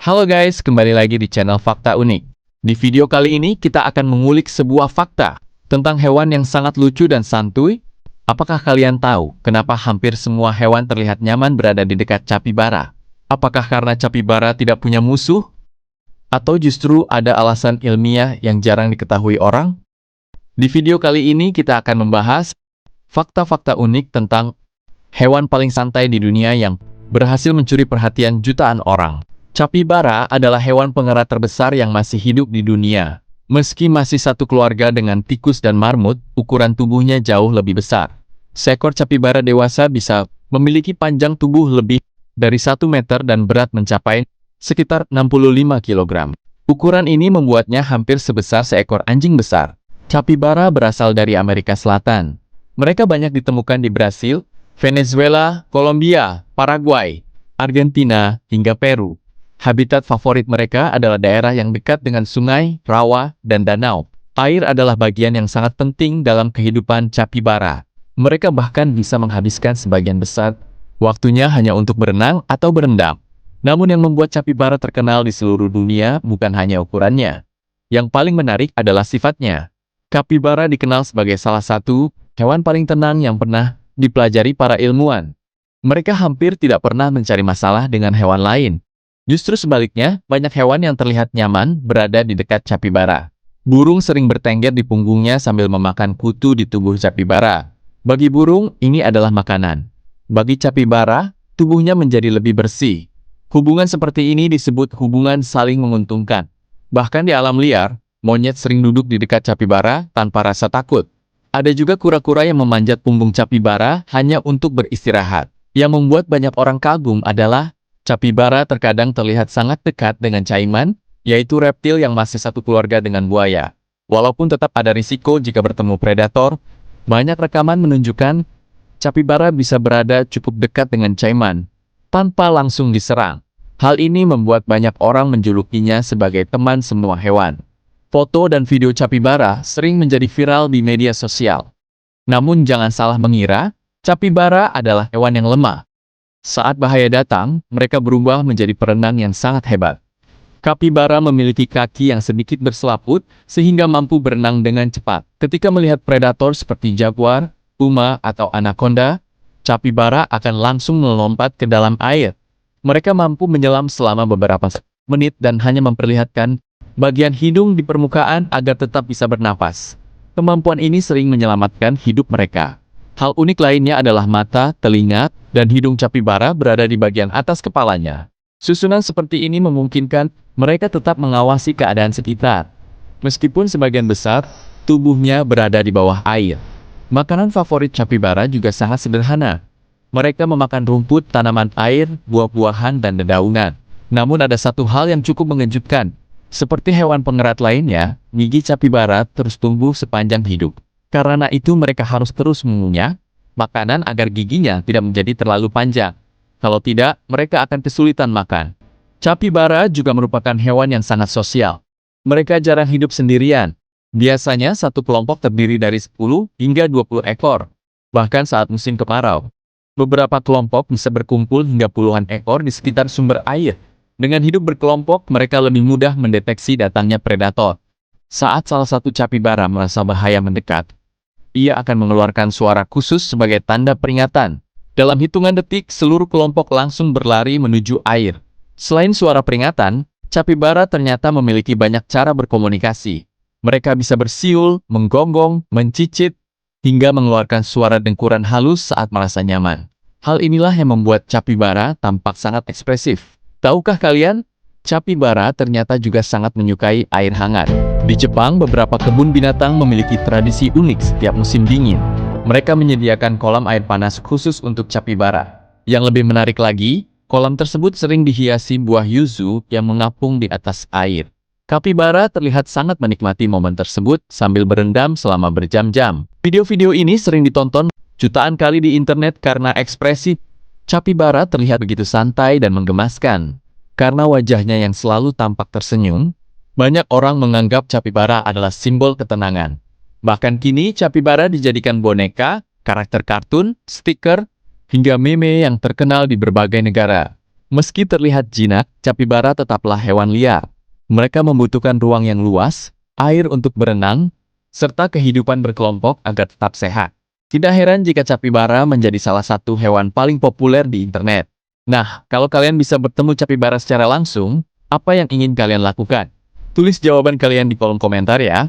Halo guys, kembali lagi di channel Fakta Unik. Di video kali ini kita akan mengulik sebuah fakta tentang hewan yang sangat lucu dan santuy. Apakah kalian tahu kenapa hampir semua hewan terlihat nyaman berada di dekat capibara? Apakah karena capibara tidak punya musuh? Atau justru ada alasan ilmiah yang jarang diketahui orang? Di video kali ini kita akan membahas fakta-fakta unik tentang hewan paling santai di dunia yang berhasil mencuri perhatian jutaan orang. Capibara adalah hewan pengerat terbesar yang masih hidup di dunia. Meski masih satu keluarga dengan tikus dan marmut, ukuran tubuhnya jauh lebih besar. Seekor capibara dewasa bisa memiliki panjang tubuh lebih dari 1 meter dan berat mencapai sekitar 65 kg. Ukuran ini membuatnya hampir sebesar seekor anjing besar. Capibara berasal dari Amerika Selatan. Mereka banyak ditemukan di Brasil, Venezuela, Kolombia, Paraguay, Argentina, hingga Peru. Habitat favorit mereka adalah daerah yang dekat dengan sungai, rawa, dan danau. Air adalah bagian yang sangat penting dalam kehidupan capibara. Mereka bahkan bisa menghabiskan sebagian besar waktunya hanya untuk berenang atau berendam. Namun yang membuat capibara terkenal di seluruh dunia bukan hanya ukurannya. Yang paling menarik adalah sifatnya. Capibara dikenal sebagai salah satu hewan paling tenang yang pernah dipelajari para ilmuwan. Mereka hampir tidak pernah mencari masalah dengan hewan lain. Justru sebaliknya, banyak hewan yang terlihat nyaman berada di dekat capibara. Burung sering bertengger di punggungnya sambil memakan kutu di tubuh capibara. Bagi burung, ini adalah makanan. Bagi capibara, tubuhnya menjadi lebih bersih. Hubungan seperti ini disebut hubungan saling menguntungkan. Bahkan di alam liar, monyet sering duduk di dekat capibara tanpa rasa takut. Ada juga kura-kura yang memanjat punggung capibara hanya untuk beristirahat. Yang membuat banyak orang kagum adalah capibara terkadang terlihat sangat dekat dengan caiman, yaitu reptil yang masih satu keluarga dengan buaya. Walaupun tetap ada risiko jika bertemu predator, banyak rekaman menunjukkan capibara bisa berada cukup dekat dengan caiman, tanpa langsung diserang. Hal ini membuat banyak orang menjulukinya sebagai teman semua hewan. Foto dan video capibara sering menjadi viral di media sosial. Namun jangan salah mengira, capibara adalah hewan yang lemah. Saat bahaya datang, mereka berubah menjadi perenang yang sangat hebat. Capibara memiliki kaki yang sedikit berselaput, sehingga mampu berenang dengan cepat. Ketika melihat predator seperti jaguar, puma, atau anaconda, capibara akan langsung melompat ke dalam air. Mereka mampu menyelam selama beberapa menit dan hanya memperlihatkan bagian hidung di permukaan agar tetap bisa bernapas. Kemampuan ini sering menyelamatkan hidup mereka. Hal unik lainnya adalah mata, telinga, dan hidung capibara berada di bagian atas kepalanya. Susunan seperti ini memungkinkan mereka tetap mengawasi keadaan sekitar. Meskipun sebagian besar tubuhnya berada di bawah air. Makanan favorit capibara juga sangat sederhana. Mereka memakan rumput, tanaman air, buah-buahan, dan dedaunan. Namun ada satu hal yang cukup mengejutkan. Seperti hewan pengerat lainnya, gigi capibara terus tumbuh sepanjang hidup. Karena itu mereka harus terus mengunyah makanan agar giginya tidak menjadi terlalu panjang. Kalau tidak, mereka akan kesulitan makan. Capibara juga merupakan hewan yang sangat sosial. Mereka jarang hidup sendirian. Biasanya satu kelompok terdiri dari 10 hingga 20 ekor. Bahkan saat musim kemarau, beberapa kelompok bisa berkumpul hingga puluhan ekor di sekitar sumber air. Dengan hidup berkelompok, mereka lebih mudah mendeteksi datangnya predator. Saat salah satu capibara merasa bahaya mendekat, ia akan mengeluarkan suara khusus sebagai tanda peringatan. Dalam hitungan detik, seluruh kelompok langsung berlari menuju air. Selain suara peringatan, capibara ternyata memiliki banyak cara berkomunikasi. Mereka bisa bersiul, menggonggong, mencicit, hingga mengeluarkan suara dengkuran halus saat merasa nyaman. Hal inilah yang membuat capibara tampak sangat ekspresif. Tahukah kalian? Capibara ternyata juga sangat menyukai air hangat. Di Jepang, beberapa kebun binatang memiliki tradisi unik setiap musim dingin. Mereka menyediakan kolam air panas khusus untuk capibara. Yang lebih menarik lagi, kolam tersebut sering dihiasi buah yuzu yang mengapung di atas air. Capibara terlihat sangat menikmati momen tersebut sambil berendam selama berjam-jam. Video-video ini sering ditonton jutaan kali di internet karena ekspresi capibara terlihat begitu santai dan menggemaskan. Karena wajahnya yang selalu tampak tersenyum, banyak orang menganggap capibara adalah simbol ketenangan. Bahkan kini capibara dijadikan boneka, karakter kartun, stiker, hingga meme yang terkenal di berbagai negara. Meski terlihat jinak, capibara tetaplah hewan liar. Mereka membutuhkan ruang yang luas, air untuk berenang, serta kehidupan berkelompok agar tetap sehat. Tidak heran jika capibara menjadi salah satu hewan paling populer di internet. Nah, kalau kalian bisa bertemu capibara secara langsung, apa yang ingin kalian lakukan? Tulis jawaban kalian di kolom komentar ya.